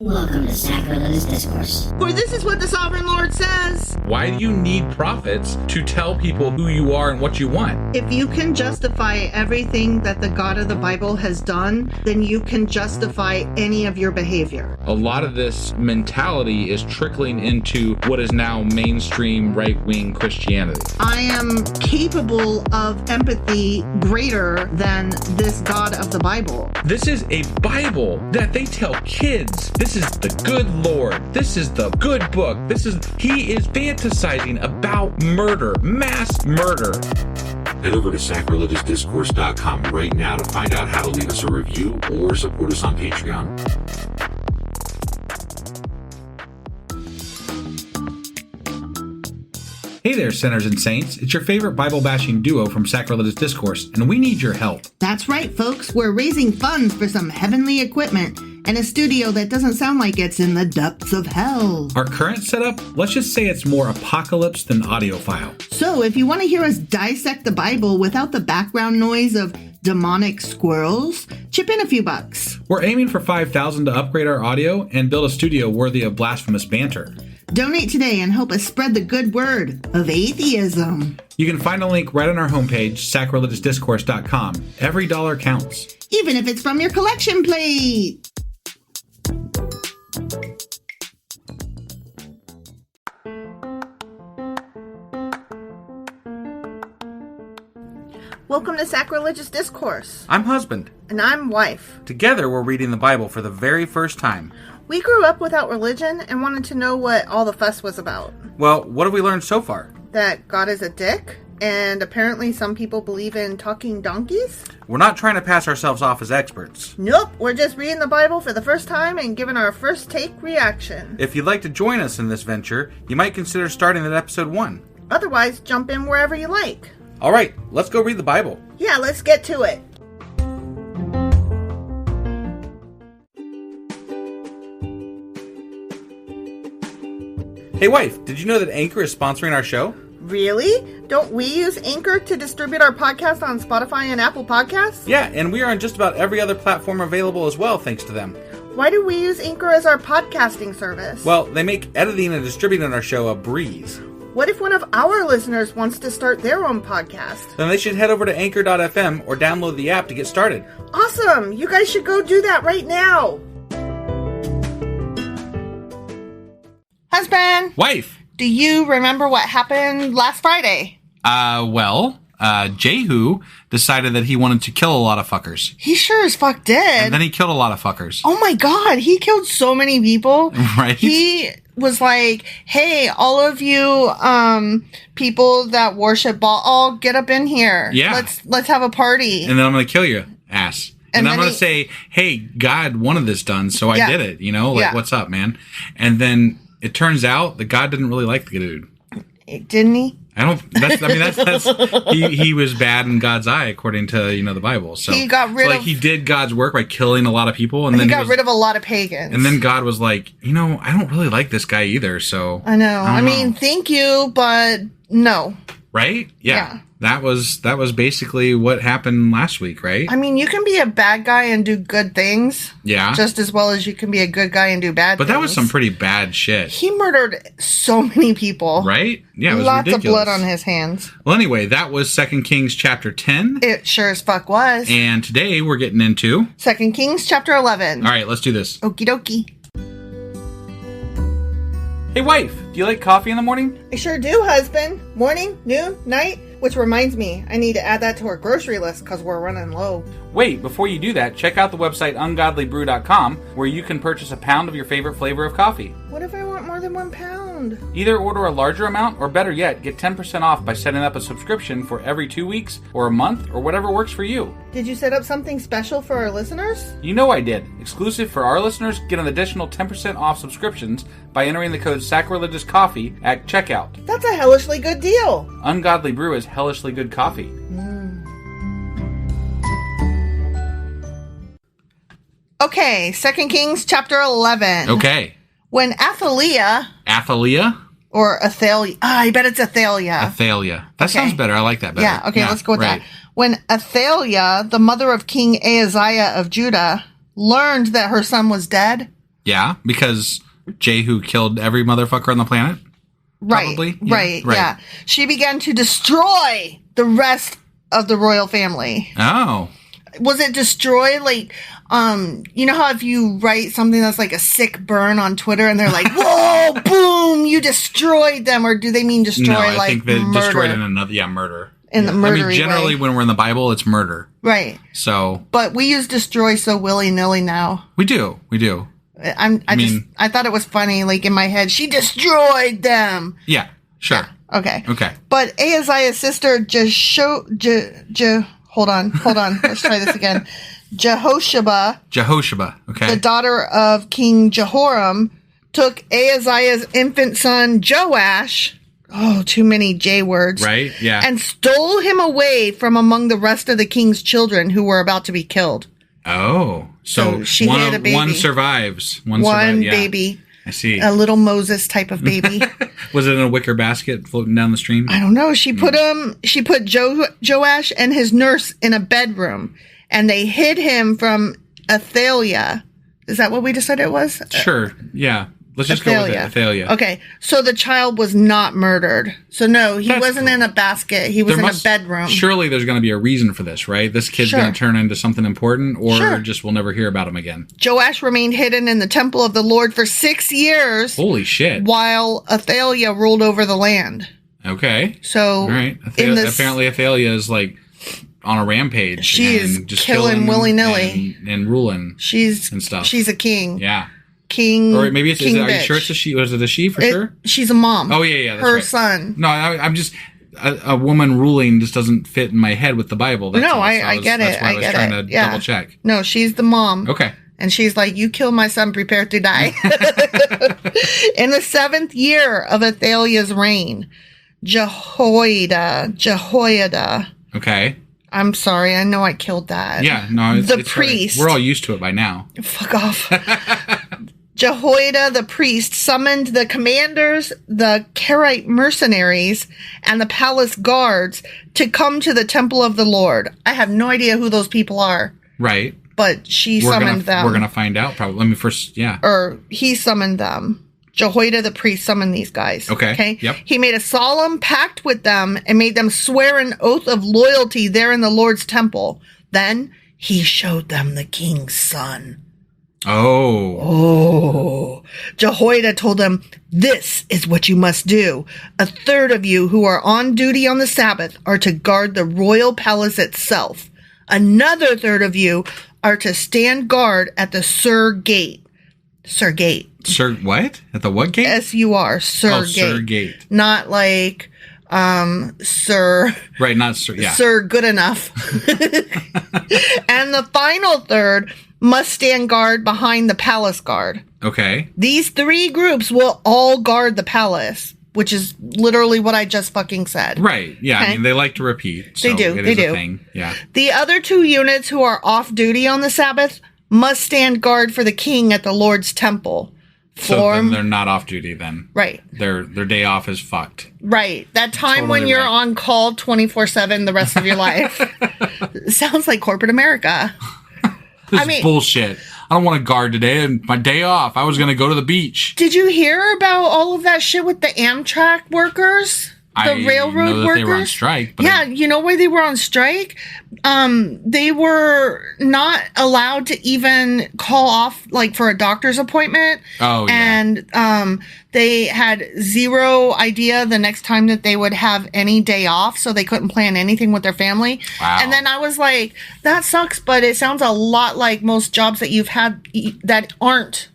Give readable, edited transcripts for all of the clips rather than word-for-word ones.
Welcome to Sacrilegious Discourse. For this is what the Sovereign Lord says. Why do you need prophets to tell people who you are and what you want? If you can justify everything that the God of the Bible has done, then you can justify any of your behavior. A lot of this mentality is trickling into what is now mainstream right-wing Christianity. I am capable of empathy greater than this God of the Bible. This is a Bible that they tell kids. This is the good Lord. This is the good book. He is fantasizing about murder, mass murder. Head over to sacrilegiousdiscourse.com right now to find out how to leave us a review or support us on Patreon. Hey there, sinners and saints. It's your favorite Bible-bashing duo from Sacrilegious Discourse, and we need your help. That's right, folks. We're raising funds for some heavenly equipment and a studio that doesn't sound like it's in the depths of hell. Our current setup, let's just say it's more apocalypse than audiophile. So if you want to hear us dissect the Bible without the background noise of demonic squirrels, chip in a few bucks. We're aiming for $5,000 to upgrade our audio and build a studio worthy of blasphemous banter. Donate today and help us spread the good word of atheism. You can find a link right on our homepage, sacrilegiousdiscourse.com. Every dollar counts. Even if it's from your collection plate. Welcome to Sacrilegious Discourse. I'm husband. And I'm wife. Together we're reading the Bible for the very first time. We grew up without religion and wanted to know what all the fuss was about. Well, what have we learned so far? That God is a dick, and apparently some people believe in talking donkeys? We're not trying to pass ourselves off as experts. Nope, we're just reading the Bible for the first time and giving our first take reaction. If you'd like to join us in this venture, you might consider starting at episode 1. Otherwise, jump in wherever you like. Alright, let's go read the Bible. Yeah, let's get to it. Hey wife, did you know that Anchor is sponsoring our show? Really? Don't we use Anchor to distribute our podcast on Spotify and Apple Podcasts? Yeah, and we are on just about every other platform available as well, thanks to them. Why do we use Anchor as our podcasting service? Well, they make editing and distributing our show a breeze. What if one of our listeners wants to start their own podcast? Then they should head over to anchor.fm or download the app to get started. Awesome! You guys should go do that right now! Husband! Wife! Do you remember what happened last Friday? Jehu decided that he wanted to kill a lot of fuckers. He sure as fuck did. And then he killed a lot of fuckers. Oh my god, he killed so many people. Right? He was like, hey, all of you people that worship Baal, get up in here. Yeah. Let's have a party. And then I'm going to kill you, ass. And I'm going to say, hey, God wanted this done, so I did it. You know, like, what's up, man? And then it turns out that God didn't really like the dude. Didn't he? He was bad in God's eye, according to, the Bible. So he got rid of... he did God's work by killing a lot of people. And he then got rid of a lot of pagans. And then God was like, I don't really like this guy either, so... I know. I mean, thank you, but no. Right? Yeah. That was basically what happened last week, right? I mean, you can be a bad guy and do good things. Yeah. Just as well as you can be a good guy and do bad things. But that was some pretty bad shit. He murdered so many people. Right? Yeah, it was Lots ridiculous. of blood on his hands. Well, anyway, that was 2 Kings chapter 10. It sure as fuck was. And today we're getting into... 2 Kings chapter 11. All right, let's do this. Okie dokie. Hey wife, do you like coffee in the morning? I sure do, husband. Morning, noon, night. Which reminds me, I need to add that to our grocery list because we're running low. Wait, before you do that, check out the website ungodlybrew.com where you can purchase a pound of your favorite flavor of coffee. What if I want more than 1 pound? Either order a larger amount, or better yet, get 10% off by setting up a subscription for every 2 weeks, or a month, or whatever works for you. Did you set up something special for our listeners? You know I did. Exclusive for our listeners, get an additional 10% off subscriptions by entering the code SACRILEGIOUSCOFFEE at checkout. That's a hellishly good deal. Ungodly Brew is hellishly good coffee. Okay, 2 Kings chapter 11. Okay. When Athaliah... Or Athaliah. I bet it's Athaliah. That sounds better. I like that better. Yeah, okay, let's go with that. When Athaliah, the mother of King Ahaziah of Judah, learned that her son was dead, Yeah, because Jehu killed every motherfucker on the planet? Right. Probably? Right. Yeah. She began to destroy the rest of the royal family. Oh. Was it destroy? Like, you know how if you write something that's like a sick burn on Twitter and they're like, whoa, boom, you destroyed them. Or do they mean destroy I like think they murder? destroyed in another, murder. In the murdery I mean, generally way. when we're in the Bible, it's murder. Right. So. But we use destroy so willy-nilly now. We do. I thought it was funny, like in my head, she destroyed them. Yeah, sure. Yeah, okay. But Ahaziah's sister, hold on. Let's try this again. Jehosheba, okay. the daughter of King Jehoram, took Ahaziah's infant son, Joash, too many J words. Right, yeah. And stole him away from among the rest of the king's children who were about to be killed. Oh, so she had a baby. One survives. One baby. I see. A little Moses type of baby. Was it in a wicker basket floating down the stream? I don't know. She put Joash and his nurse in a bedroom, and they hid him from Athaliah. Is that what we decided it was? Sure. Yeah. Let's just go with it. Athaliah. Okay. So the child was not murdered. So no, he wasn't in a basket. He was in a bedroom. Surely there's going to be a reason for this, right? This kid's going to turn into something important, or just we'll never hear about him again. Joash remained hidden in the temple of the Lord for 6 years. Holy shit. While Athaliah ruled over the land. Okay. So, all right. Apparently Athaliah is like on a rampage. She's just killing willy-nilly. And ruling and stuff. She's a king. Yeah. King. Or maybe it's, king are you sure it's a she? Was it a she for sure? She's a mom. Oh, yeah, that's her right. son. No, I'm just, a woman ruling just doesn't fit in my head with the Bible. That's all. I get it. That's why I was trying to double check. No, she's the mom. Okay. And she's like, you kill my son, prepare to die. In the 7th year of Athaliah's reign, Jehoiada. Okay. I'm sorry. I know I killed that. Yeah, no, it's priest. Right. We're all used to it by now. Fuck off. Jehoiada the priest summoned the commanders, the Karaite mercenaries, and the palace guards to come to the temple of the Lord. I have no idea who those people are. Right. But she summoned them. We're going to find out probably. Let me first, yeah. Or he summoned them. Jehoiada the priest summoned these guys. Okay. Yep. He made a solemn pact with them and made them swear an oath of loyalty there in the Lord's temple. Then he showed them the king's son. Oh. Jehoiada told them, this is what you must do. A third of you who are on duty on the Sabbath are to guard the royal palace itself. Another third of you are to stand guard at the Sur Gate. Sir Gate. Sir what? At the what gate? S-U-R. Sir Gate. Sir Gate. Not like, Sir. Right, not Sir, yeah. Sir Good Enough. And the final third must stand guard behind the palace guard. Okay. These 3 groups will all guard the palace, which is literally what I just fucking said. Right. Yeah. Okay. I mean, they like to repeat. So they do. It they is do. A thing. Yeah. The other 2 units who are off duty on the Sabbath must stand guard for the king at the Lord's temple. So then they're not off duty then. Right. Their day off is fucked. Right. That time totally when you're on call 24/7 the rest of your life. Sounds like corporate America. This is bullshit. I don't want to guard today. And my day off. I was going to go to the beach. Did you hear about all of that shit with the Amtrak workers? The railroad workers? They were on strike. But yeah, you know why they were on strike? They were not allowed to even call off, like, for a doctor's appointment. Oh, yeah. And they had zero idea the next time that they would have any day off, so they couldn't plan anything with their family. Wow. And then I was like, that sucks, but it sounds a lot like most jobs that you've had that aren't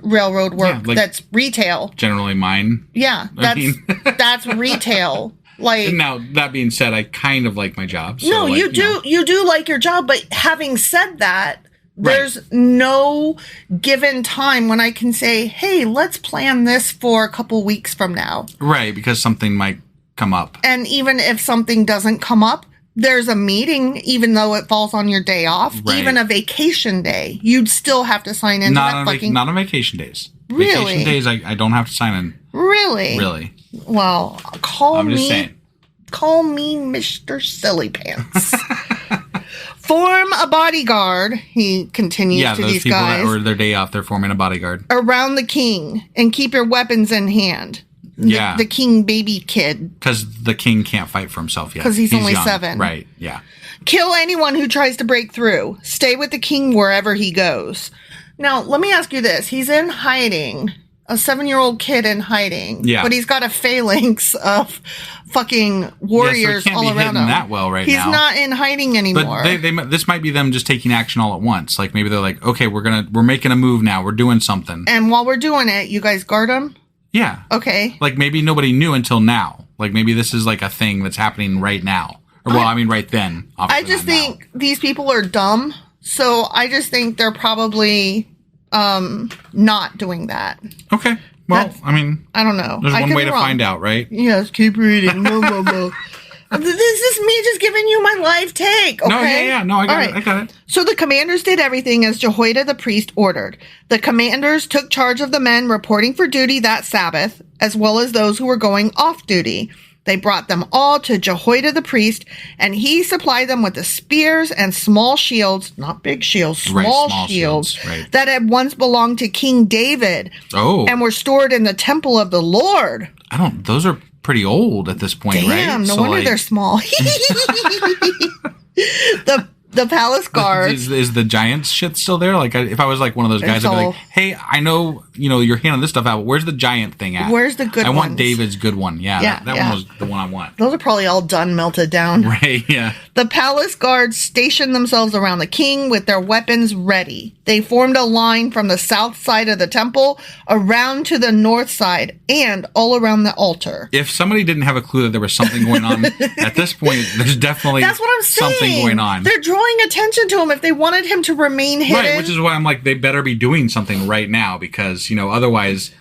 railroad work, like that's retail. Generally mine. Yeah, that's retail. Like, now that being said, I kind of like my job. So no, you do like your job, but having said that, there's no given time when I can say, hey, let's plan this for a couple weeks from now. Right, because something might come up. And even if something doesn't come up, there's a meeting, even though it falls on your day off, even a vacation day, you'd still have to sign in. Not on vacation days. Really? Vacation days, I don't have to sign in. Really? Really. Well, call me Mr. Silly Pants. Form a bodyguard, he continues to those these people guys. that, or their day off, they're forming a bodyguard. Around the king, and keep your weapons in hand. The king baby kid. Because the king can't fight for himself yet. Because he's only young. 7. Right, yeah. Kill anyone who tries to break through. Stay with the king wherever he goes. Now, let me ask you this. He's in hiding. A 7-year-old kid in hiding. Yeah. But he's got a phalanx of fucking warriors so he can't all be around him. That well right he's now. Not in hiding anymore. But this might be them just taking action all at once. Like maybe they're like, okay, we're making a move now. We're doing something. And while we're doing it, you guys guard him? Yeah. Okay. Like maybe nobody knew until now. Like maybe this is like a thing that's happening right now. Or right then. I just think these people are dumb. So I just think they're probably not doing that. Okay. Well, I mean, I don't know. There's one way to find out, right? Yes, keep reading. Blah, blah, blah. This is me just giving you my live take, okay? No, I got it. So the commanders did everything as Jehoiada the priest ordered. The commanders took charge of the men reporting for duty that Sabbath, as well as those who were going off duty. They brought them all to Jehoiada the priest, and he supplied them with the spears and small shields, not big shields, small shields, that had once belonged to King David and were stored in the temple of the Lord. Those are pretty old at this point, right? Damn, no wonder they're small. The palace guard. Is the giant's shit still there? Like, if I was like one of those guys, I'd be like, hey, I know, you're handing this stuff out, but where's the giant thing at? Where's the good one? I want David's good one. Yeah, that one was the one I want. Those are probably all done, melted down. Right, yeah. The palace guards stationed themselves around the king with their weapons ready. They formed a line from the south side of the temple around to the north side and all around the altar. If somebody didn't have a clue that there was something going on, at this point, there's definitely something going on. They're drawing attention to him if they wanted him to remain hidden. Right, which is why I'm like, they better be doing something right now because, otherwise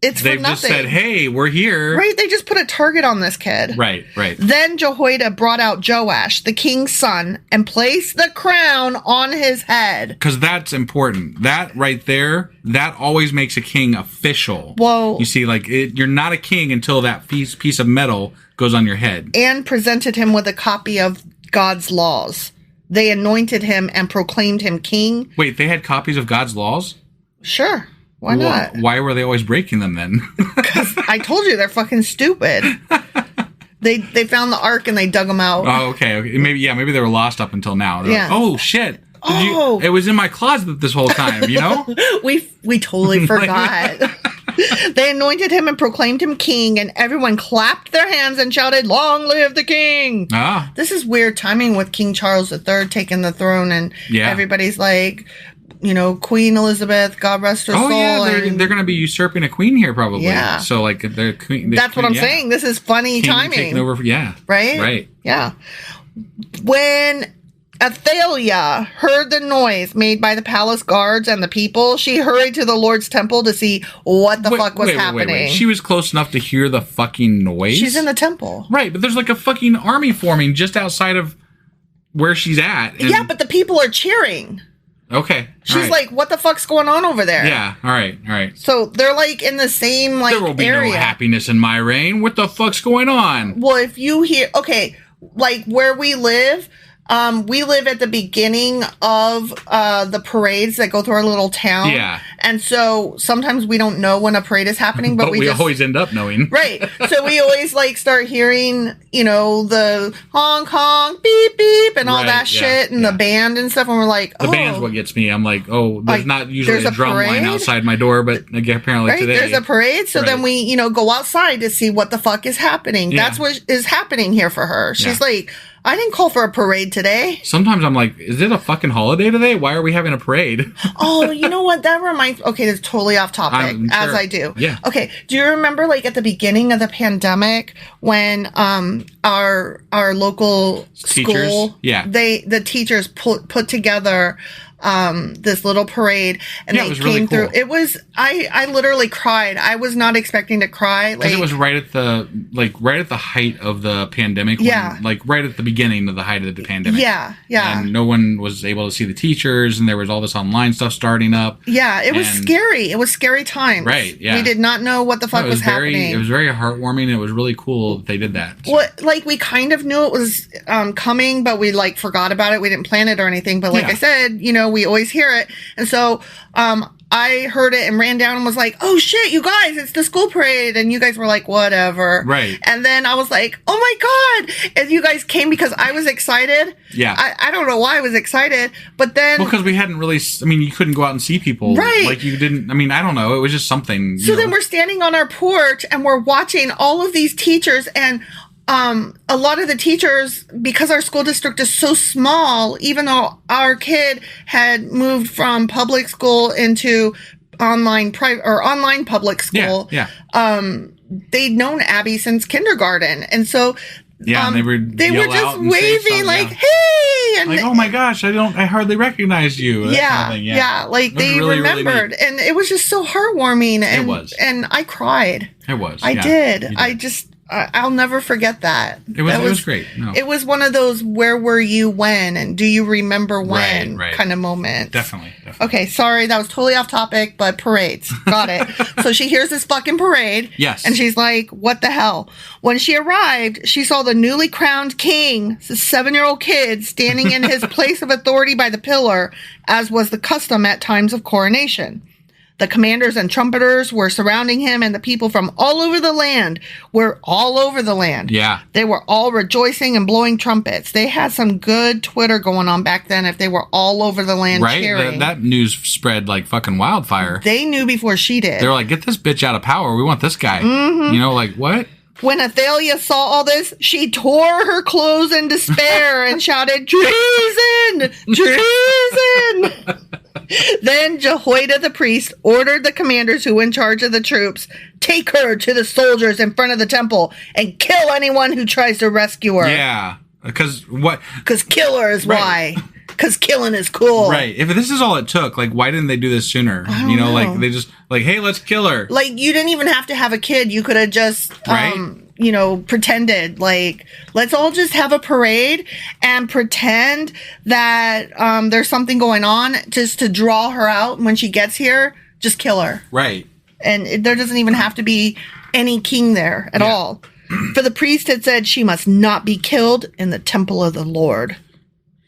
they've just said, hey, we're here. Right, they just put a target on this kid. Right. Then Jehoiada brought out Joash, the king's son, and placed the crown on his head. Because that's important. That right there, that always makes a king official. Whoa. You see, you're not a king until that piece of metal goes on your head. And presented him with a copy of God's laws. They anointed him and proclaimed him king. Wait, they had copies of God's laws? Sure. Why not? Why were they always breaking them then? Because I told you they're fucking stupid. They found the ark and they dug them out. Oh, okay. Maybe they were lost up until now. They're like, oh, shit. It was in my closet this whole time, We totally forgot. They anointed him and proclaimed him king, and everyone clapped their hands and shouted, "Long live the king!" This is weird timing with King Charles III taking the throne, and everybody's like, Queen Elizabeth, God rest her soul. Oh, yeah, they're going to be usurping a queen here, probably. Yeah. So, they're queen. That's what I'm saying. This is funny king timing. Taking over, Right? Yeah. When Athaliah heard the noise made by the palace guards and the people, she hurried to the Lord's temple to see what the fuck was happening. Wait. She was close enough to hear the fucking noise? She's in the temple. Right, but there's a fucking army forming just outside of where she's at. Yeah, but the people are cheering. Okay. She's like, what the fuck's going on over there? Yeah, all right. So they're in the same there will be area. No happiness in my reign. What the fuck's going on? Well, if you hear, where we live at the beginning of the parades that go through our little town. Yeah. And so sometimes we don't know when a parade is happening, but we always end up knowing. Right. So we always start hearing, the honk honk, beep beep and all that shit and the band and stuff. And we're like, the band's what gets me. I'm like, there's not usually a drum line outside my door, but apparently today. There's a parade. So then we, go outside to see what the fuck is happening. Yeah. That's what is happening here for her. She's like, I didn't call for a parade today. Sometimes I'm like, is it a fucking holiday today? Why are we having a parade? Oh, you know what? That reminds... Okay, that's totally off topic, as I do. Yeah. Okay, do you remember, at the beginning of the pandemic when our local teachers? School... Yeah. The teachers put together this little parade, and Yeah, they it was came really through. cool. It was, I literally cried. I was not expecting to cry. Because it was right at the height of the pandemic. Yeah. When, like right at the beginning of the height of the pandemic. Yeah. And no one was able to see the teachers, and there was all this online stuff starting up. Yeah, it was scary. It was scary times. Right, yeah. We did not know what the fuck was happening. It was very heartwarming. It was really cool that they did that. So. Well, like, we kind of knew it was coming, but we, like, forgot about it. We didn't plan it or anything. But like I said, you know, we always hear it. And so I heard it and ran down and was like, oh, shit, you guys, it's the school parade. And you guys were like, whatever. Right. And then I was like, oh, my God. And you guys came because I was excited. Yeah. I don't know why I was excited. But then... Well, because we hadn't really... I mean, you couldn't go out and see people. Right. Like, you didn't... I mean, I don't know. It was just something... So then we're standing on our porch and we're watching all of these teachers, and a lot of the teachers, because our school district is so small, even though our kid had moved from public school into online public school, they'd known Abby since kindergarten. And so they were just waving like, hey, and like, oh my gosh, I hardly recognize you. Like they really, remembered, really, and it was just so heartwarming. And, it was, and I cried. It was. I did. I'll never forget that. It was great. No. It was one of those "where were you when" and "do you remember when" kind of moments. Definitely. Okay, sorry, that was totally off topic, but parades. Got it. So she hears this fucking parade. Yes. And she's like, what the hell? When she arrived, she saw the newly crowned king, the 7-year-old kid, standing in his place of authority by the pillar, as was the custom at times of coronation. The commanders and trumpeters were surrounding him, and the people from all over the land were all over the land. Yeah. They were all rejoicing and blowing trumpets. They had some good Twitter going on back then if they were all over the land cheering. That news spread like fucking wildfire. They knew before she did. They were like, get this bitch out of power. We want this guy. Mm-hmm. You know, like, what? When Athaliah saw all this, she tore her clothes in despair and shouted, treason! Treason! Then Jehoiada the priest ordered the commanders who were in charge of the troops, take her to the soldiers in front of the temple and kill anyone who tries to rescue her. Yeah. Because what? Because kill her is why. Because killing is cool. Right. If this is all it took, like, why didn't they do this sooner? You know, like, they just, like, hey, let's kill her. Like, you didn't even have to have a kid. You could have just, pretended. Like, let's all just have a parade and pretend that there's something going on just to draw her out. And when she gets here, just kill her. Right. And there doesn't even have to be any king there at all. For the priest had said she must not be killed in the temple of the Lord.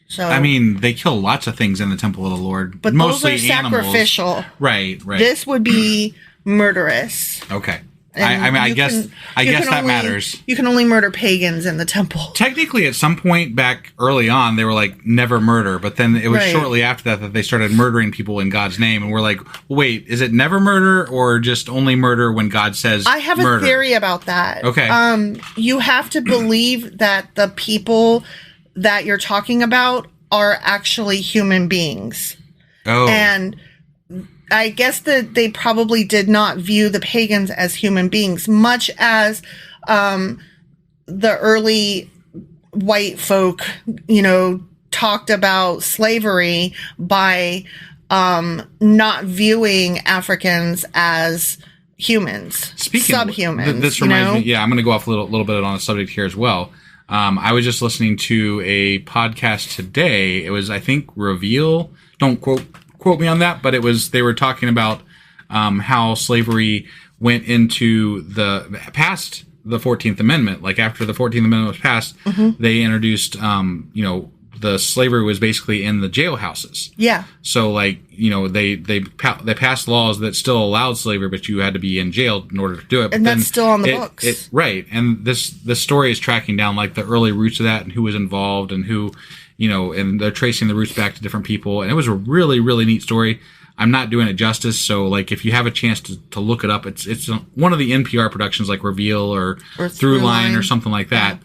So, I mean, they kill lots of things in the temple of the Lord, but mostly those are sacrificial. Animals. Right. This would be murderous. Okay. I guess that matters. You can only murder pagans in the temple. Technically, at some point back early on, they were like, never murder. But then it was shortly after that they started murdering people in God's name. And we're like, wait, is it never murder or just only murder when God says I have murder? A theory about that. Okay. You have to believe that the people that you're talking about are actually human beings. Oh. And I guess that they probably did not view the pagans as human beings, much as the early white folk, talked about slavery by not viewing Africans as humans, subhumans. This reminds me. Yeah, I'm going to go off a little bit on the subject here as well. I was just listening to a podcast today. It was, I think, Reveal. Don't quote me on that, but they were talking about how slavery went into past the 14th Amendment. Like after the 14th Amendment was passed, they introduced, the slavery was basically in the jailhouses. Yeah. So like, they passed laws that still allowed slavery, but you had to be in jail in order to do it. But and that's still on the books. Right. And this story is tracking down like the early roots of that and who was involved and who, and they're tracing the roots back to different people. And it was a really, really neat story. I'm not doing it justice. So like, if you have a chance to look it up, it's one of the NPR productions like Reveal or Throughline or something like that.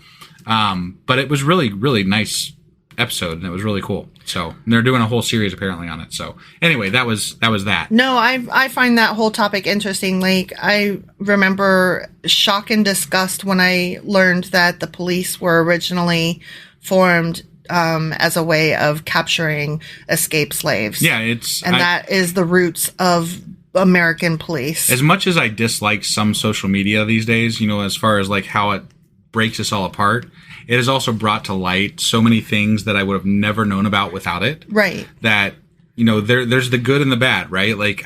Yeah. But it was really, really nice episode and it was really cool. So they're doing a whole series apparently on it. So anyway, that was that. No, I find that whole topic interesting. Like I remember shock and disgust when I learned that the police were originally formed as a way of capturing escaped slaves. Yeah, that is the roots of American police. As much as I dislike some social media these days, as far as like how it breaks us all apart, it has also brought to light so many things that I would have never known about without it. Right. That, there's the good and the bad, right? Like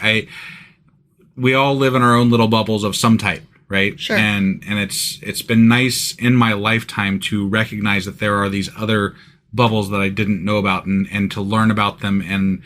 we all live in our own little bubbles of some type, right? Sure. And it's been nice in my lifetime to recognize that there are these other bubbles that I didn't know about and to learn about them and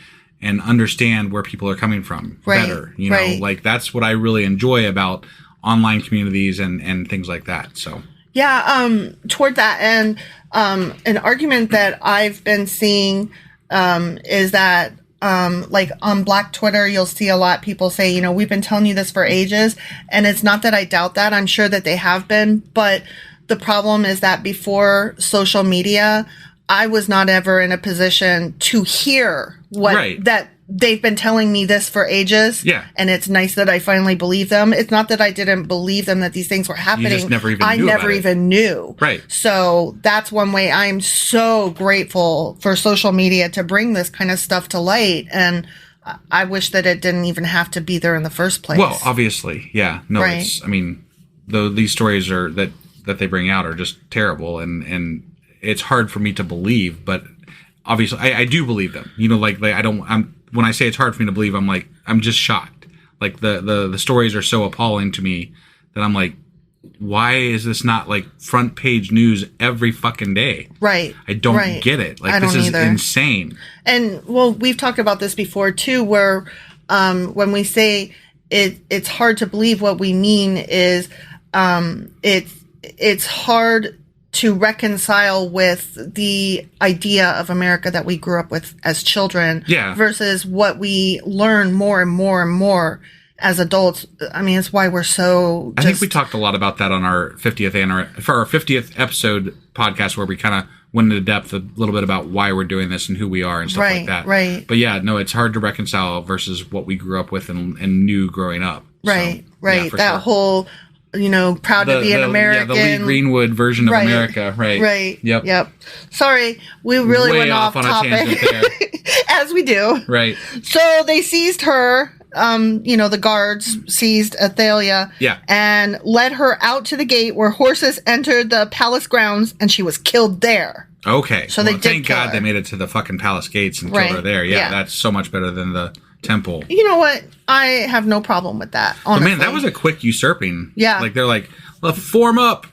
understand where people are coming from better. Like that's what I really enjoy about online communities and things like that. So yeah, toward that, and an argument that I've been seeing is that like on Black Twitter, you'll see a lot of people say, we've been telling you this for ages, and it's not that I doubt that. I'm sure that they have been, but the problem is that before social media, I was not ever in a position to hear that they've been telling me this for ages. Yeah. And it's nice that I finally believe them. It's not that I didn't believe them that these things were happening. You just never even I knew never about it. even knew. Right. So that's one way I'm so grateful for social media to bring this kind of stuff to light. And I wish that it didn't even have to be there in the first place. Well, obviously. Yeah. No, right. These stories are that they bring out are just terrible and it's hard for me to believe, but obviously I do believe them. When I say it's hard for me to believe, I'm just shocked. Like the stories are so appalling to me that I'm like, why is this not like front page news every fucking day? Right. I don't get it. Like this is insane. And well, we've talked about this before too, where when we say it's hard to believe, what we mean is it's hard to reconcile with the idea of America that we grew up with as children versus what we learn more and more and more as adults. I mean, it's why we're so... I think we talked a lot about that on our 50th episode podcast, where we kind of went into depth a little bit about why we're doing this and who we are and stuff like that. Right. But yeah, no, it's hard to reconcile versus what we grew up with and knew growing up. Right, so, right. Yeah, that sure. whole... proud to be an American. Yeah, the Lee Greenwood version of America. Right. Right. Yep. Sorry, we really Way went off on topic. a tangent there. As we do. Right. So they seized her. The guards seized Athaliah. Yeah. And led her out to the gate where horses entered the palace grounds, and she was killed there. Okay. So they did thank kill God her. they made it to the fucking palace gates and killed her there. Yeah, that's so much better than the temple. You know what? I have no problem with that, honestly. But man, that was a quick usurping. Yeah. Like, they're like, let's form up.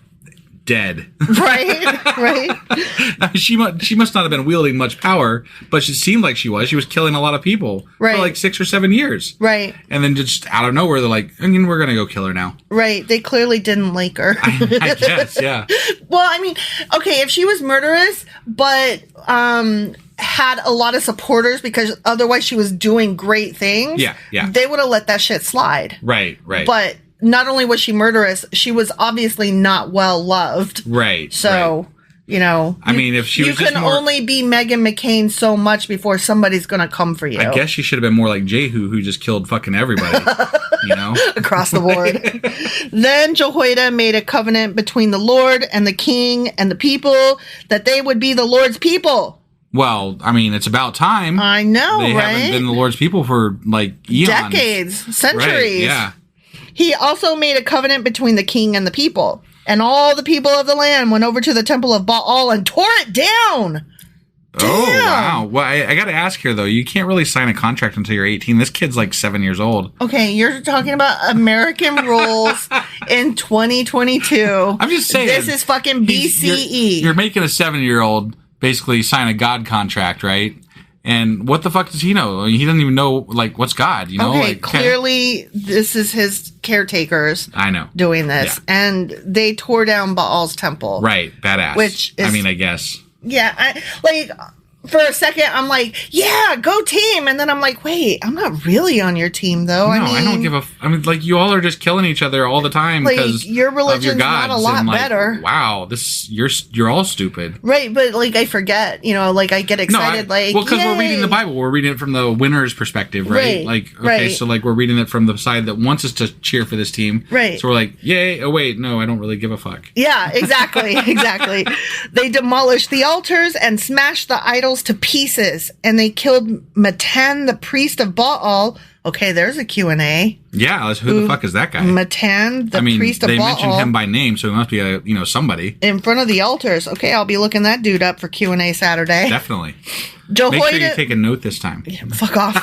Dead. Right. She must not have been wielding much power, but it seemed like she was. She was killing a lot of people for like 6 or 7 years. Right. And then just out of nowhere, they're like, we're going to go kill her now. Right. They clearly didn't like her. I guess, yeah. Well, I mean, okay, if she was murderous, but had a lot of supporters because otherwise she was doing great things, they would have let that shit slide. Right. But not only was she murderous, she was obviously not well loved. Right. So, I mean, if she was you can only be Meghan McCain so much before somebody's going to come for you. I guess she should have been more like Jehu, who just killed fucking everybody, across the board. Then Jehoiada made a covenant between the Lord and the king and the people that they would be the Lord's people. Well, I mean, it's about time. I know, they right? haven't been the Lord's people for like eons. Decades, centuries. Right, yeah. He also made a covenant between the king and the people. And all the people of the land went over to the temple of Baal and tore it down. Oh, wow. Well, I got to ask here, though. You can't really sign a contract until you're 18. This kid's like 7 years old. Okay, you're talking about American rules in 2022. I'm just saying. This is fucking BCE. You're making a 7-year-old basically sign a God contract, right? And what the fuck does he know? He doesn't even know, like, what's God, Okay, clearly this is his caretakers doing this. Yeah. And they tore down Baal's temple. Right, badass. Which is... I mean, I guess. Yeah, for a second, I'm like, yeah, go team. And then I'm like, wait, I'm not really on your team, though. No, I don't give a... I mean, like, you all are just killing each other all the time because your religion's of your gods. not a lot and, like, better. Wow, you're all stupid. Right, but, like, I forget. You know, like, I get excited, well, because we're reading the Bible. We're reading it from the winner's perspective, right? Like, okay, right. So, like, we're reading it from the side that wants us to cheer for this team. Right. So we're like, yay, oh, wait, no, I don't really give a fuck. Yeah, exactly, exactly. They demolished the altars and smashed the idols to pieces. And they killed Matan, the priest of Baal. Okay, there's a Q&A. Yeah, who the fuck is that guy? Matan, the priest of Baal. They mentioned him by name, so he must be somebody. In front of the altars. Okay, I'll be looking that dude up for Q&A Saturday. Definitely. Jehoiada, make sure you take a note this time. Yeah, fuck off.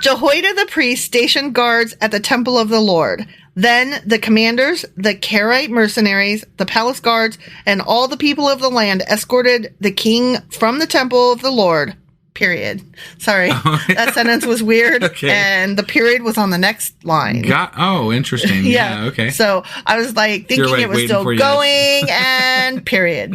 Jehoiada the priest stationed guards at the temple of the Lord. Then the commanders, the Karaite mercenaries, the palace guards, and all the people of the land escorted the king from the temple of the Lord. Period. Sorry. That sentence was weird. Okay. And the period was on the next line. Interesting. Yeah. Okay. So I was like thinking it was still going and period.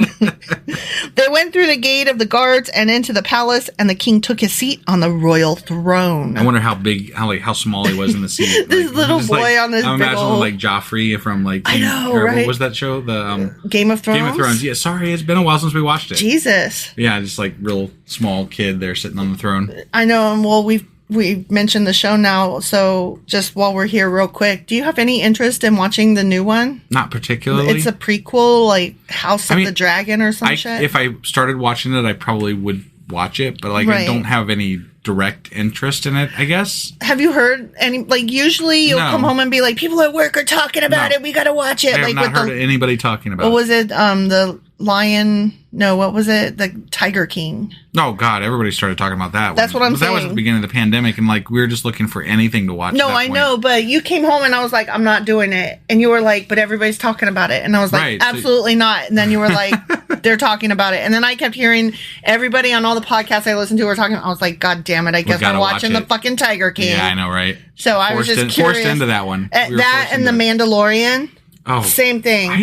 They went through the gate of the guards and into the palace, and the king took his seat on the royal throne. I wonder how small he was in the seat. This little boy on this I'm big imagining old... like Joffrey from like I know, right? right? What was that show? The Game of Thrones. Game of Thrones. Yeah. Sorry, it's been a while since we watched it. Jesus. Yeah, just like real small kid there sitting on the throne. I know, and well, we've mentioned the show now, so just while we're here real quick, do you have any interest in watching the new one? Not particularly. It's a prequel, like House of the Dragon or some shit. If I started watching it, I probably would watch it, but like I don't have any direct interest in it, I guess. Have you heard any, like, usually you'll come home and be like, people at work are talking about it, we gotta watch it. I have not heard anybody talking about it. What was it? The Lion... No, what was it? The Tiger King. Oh, God, everybody started talking about that. That's what I'm saying. That was at the beginning of the pandemic, and, like, we were just looking for anything to watch. No, I know, but you came home, and I was like, I'm not doing it. And you were like, but everybody's talking about it. And I was like, absolutely not. And then you were like, they're talking about it. And then I kept hearing everybody on all the podcasts I listened to were talking. I was like, God damn it, I guess I'm watching the fucking Tiger King. Yeah, I know, right? So I was just curious. Forced into that one. That and The Mandalorian. Oh, same thing. I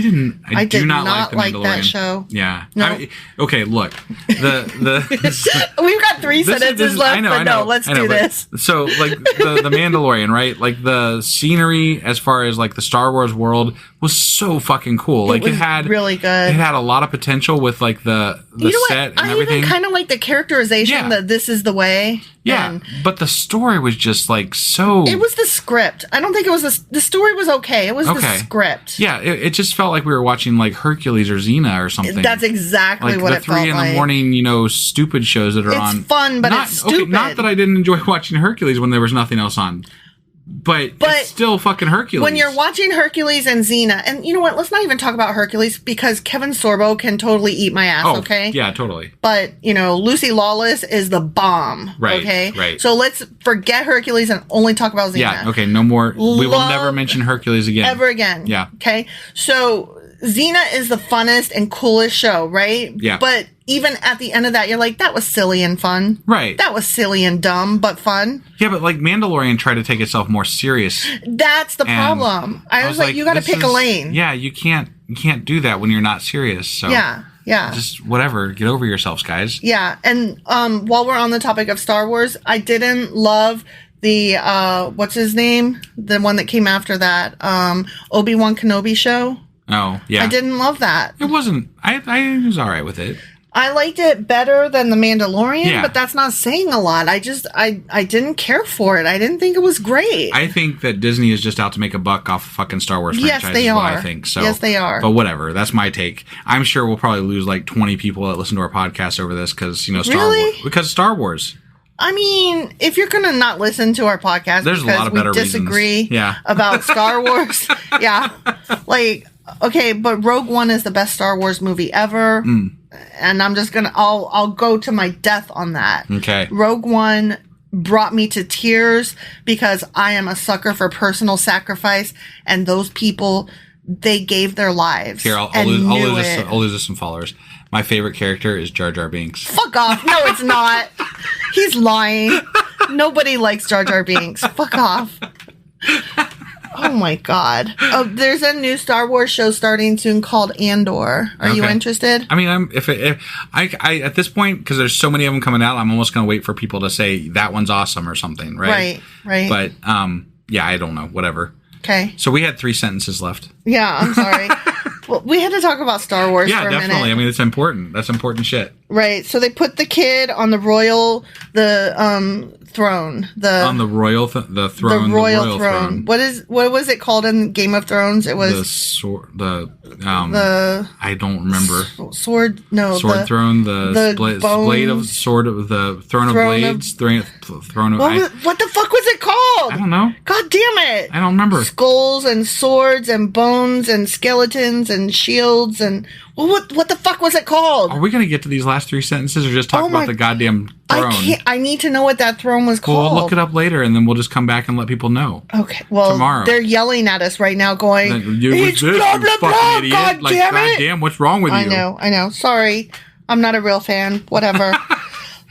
do not like that show. Yeah. No. Okay, look. We've got 3 sentences left, but no, let's do this. So, like, the Mandalorian, right? Like, the scenery as far as, like, the Star Wars world was so fucking cool. Like, it had really good. It had a lot of potential with, like, the set and everything. I even kind of like the characterization that this is the way. Yeah, but the story was just, like, so... It was the script. I don't think it was the story was okay. It was the script. Yeah, it just felt like we were watching, like, Hercules or Xena or something. That's exactly what it felt like. The 3 in the morning, stupid shows that are on. It's fun, but it's stupid. Okay, not that I didn't enjoy watching Hercules when there was nothing else on. But it's still fucking Hercules. When you're watching Hercules and Xena, and you know what? Let's not even talk about Hercules because Kevin Sorbo can totally eat my ass, okay? Yeah, totally. But, Lucy Lawless is the bomb, okay? Right. So let's forget Hercules and only talk about Xena. Yeah, okay, no more. We will never mention Hercules again. Ever again. Yeah. Okay? So Xena is the funnest and coolest show, right? Yeah. But even at the end of that, you're like, that was silly and fun. Right. That was silly and dumb, but fun. Yeah, but like Mandalorian tried to take itself more serious. That's the problem. I was like, you got to pick a lane. Yeah, you can't do that when you're not serious. So yeah. Just whatever. Get over yourselves, guys. Yeah, and while we're on the topic of Star Wars, I didn't love the what's his name? The one that came after that, Obi-Wan Kenobi show. Oh, yeah. I didn't love that. It wasn't. I was all right with it. I liked it better than The Mandalorian, yeah. but that's not saying a lot. I didn't care for it. I didn't think it was great. I think that Disney is just out to make a buck off the fucking Star Wars franchise. Yes, they are. I think so. Yes, they are. But whatever. That's my take. I'm sure we'll probably lose like 20 people that listen to our podcast over this because Star Wars. Because Star Wars. I mean, if you're going to not listen to our podcast there's because a lot of better we disagree reasons. about Star Wars, yeah. Like, okay, but Rogue One is the best Star Wars movie ever. And I'm just I'll go to my death on that. Okay. Rogue One brought me to tears because I am a sucker for personal sacrifice, and those people, they gave their lives. Here, I'll lose us some followers. My favorite character is Jar Jar Binks. Fuck off. No, it's not. He's lying. Nobody likes Jar Jar Binks. Fuck off. Oh my God. Oh, there's a new Star Wars show starting soon called Andor. Are you interested? I mean, if I at this point, because there's so many of them coming out, I'm almost going to wait for people to say that one's awesome or something, right? Right. But yeah, I don't know. Whatever. Okay. So we had 3 sentences left. Yeah, I'm sorry. Well, we had to talk about Star Wars for a minute. Yeah, definitely. I mean, it's important. That's important shit. Right. So they put the kid on the throne. On the royal throne. The royal throne. What was it called in Game of Thrones? It was the sword. I don't remember. Sword. No. Sword throne. The blade of sword. The throne of blades. Throne of. What the fuck was it called? I don't know. God damn it! I don't remember. Skulls and swords and bones and skeletons and shields and what the fuck was it called? Are we going to get to these last 3 sentences or just talk about the goddamn throne? I need to know what that throne was called. Well, we'll look it up later and then we'll just come back and let people know. Okay. Well, tomorrow. They're yelling at us right now going, it's blah, blah, blah, idiot. God damn it. God damn, what's wrong with you? I know. Sorry. I'm not a real fan. Whatever.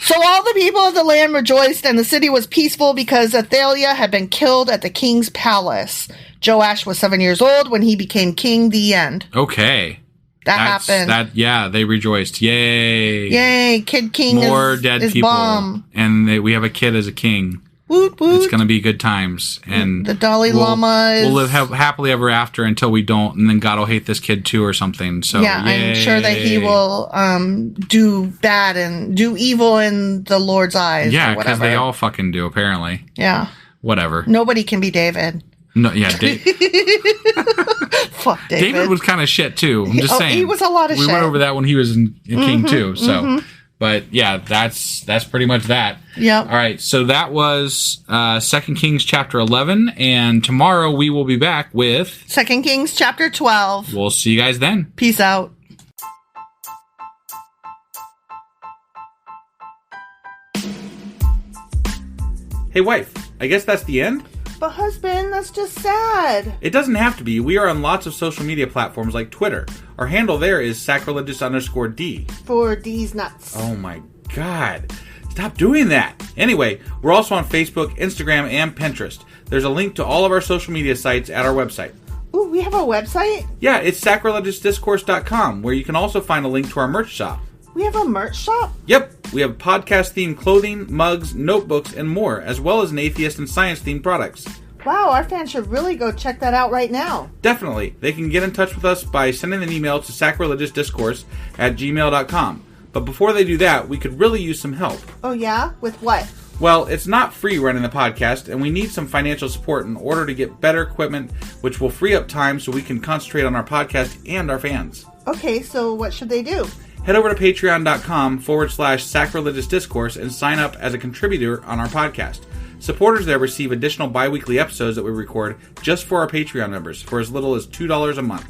So all the people of the land rejoiced, and the city was peaceful because Athaliah had been killed at the king's palace. Joash was 7 years old when he became king. The end. Okay. Happened. They rejoiced. Yay. Yay. Kid king More dead people. Bomb. And we have a kid as a king. Woot, woot. It's going to be good times. And the Dalai Lama is... We'll live happily ever after until we don't, and then God will hate this kid too or something. So yeah, yay. I'm sure that he will do bad and do evil in the Lord's eyes. Yeah, because they all fucking do, apparently. Yeah. Whatever. Nobody can be David. No, yeah, Fuck David. David was kind of shit too. I'm just saying. He was a lot of shit. We went over that when he was in king too. So, but yeah, that's pretty much that. Yep. All right. So that was 2 Kings chapter 11, and tomorrow we will be back with 2 Kings chapter 12. We'll see you guys then. Peace out. Hey, wife. I guess that's the end? But husband, that's just sad. It doesn't have to be. We are on lots of social media platforms like Twitter. Our handle there is sacrilegious_D. For D's nuts. Oh my God. Stop doing that. Anyway, we're also on Facebook, Instagram, and Pinterest. There's a link to all of our social media sites at our website. Ooh, we have a website? Yeah, it's sacrilegiousdiscourse.com, where you can also find a link to our merch shop. We have a merch shop? Yep, we have podcast-themed clothing, mugs, notebooks, and more, as well as an atheist and science-themed products. Wow, our fans should really go check that out right now. Definitely. They can get in touch with us by sending an email to sacrilegiousdiscourse@gmail.com. But before they do that, we could really use some help. Oh yeah? With what? Well, it's not free running the podcast, and we need some financial support in order to get better equipment, which will free up time so we can concentrate on our podcast and our fans. Okay, so what should they do? Head over to patreon.com/sacrilegiousdiscourse and sign up as a contributor on our podcast. Supporters there receive additional bi-weekly episodes that we record just for our Patreon members for as little as $2 a month.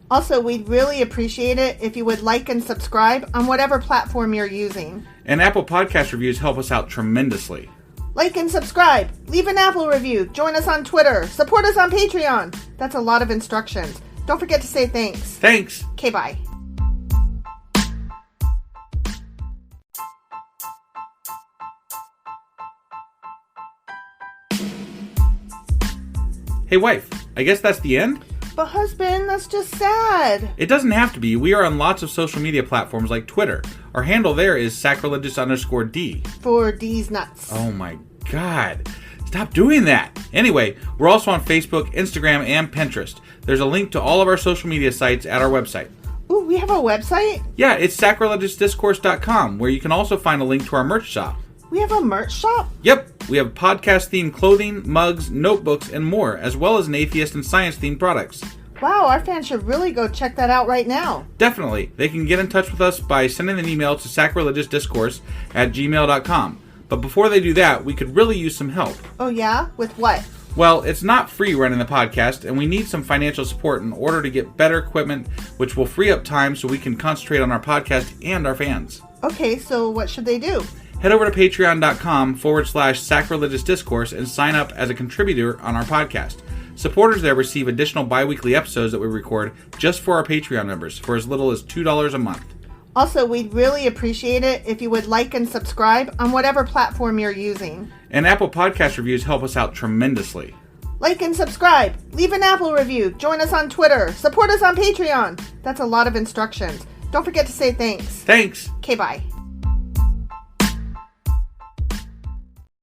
Also, we'd really appreciate it if you would like and subscribe on whatever platform you're using. And Apple Podcast reviews help us out tremendously. Like and subscribe. Leave an Apple review. Join us on Twitter. Support us on Patreon. That's a lot of instructions. Don't forget to say thanks. Thanks. Okay, bye. Hey, wife. I guess that's the end? But husband, that's just sad. It doesn't have to be. We are on lots of social media platforms like Twitter. Our handle there is sacrilegious_D. For D's nuts. Oh my God. Stop doing that. Anyway, we're also on Facebook, Instagram, and Pinterest. There's a link to all of our social media sites at our website. Ooh, we have a website? Yeah, it's sacrilegiousdiscourse.com, where you can also find a link to our merch shop. We have a merch shop? Yep, we have podcast-themed clothing, mugs, notebooks, and more, as well as an atheist and science-themed products. Wow, our fans should really go check that out right now. Definitely. They can get in touch with us by sending an email to sacrilegiousdiscourse@gmail.com. But before they do that, we could really use some help. Oh yeah? With what? Well, it's not free running the podcast, and we need some financial support in order to get better equipment, which will free up time so we can concentrate on our podcast and our fans. Okay, so what should they do? Head over to patreon.com/sacrilegiousdiscourse and sign up as a contributor on our podcast. Supporters there receive additional bi-weekly episodes that we record just for our Patreon members for as little as $2 a month. Also, we'd really appreciate it if you would like and subscribe on whatever platform you're using. And Apple Podcast reviews help us out tremendously. Like and subscribe. Leave an Apple review. Join us on Twitter. Support us on Patreon. That's a lot of instructions. Don't forget to say thanks. Thanks. Okay, bye.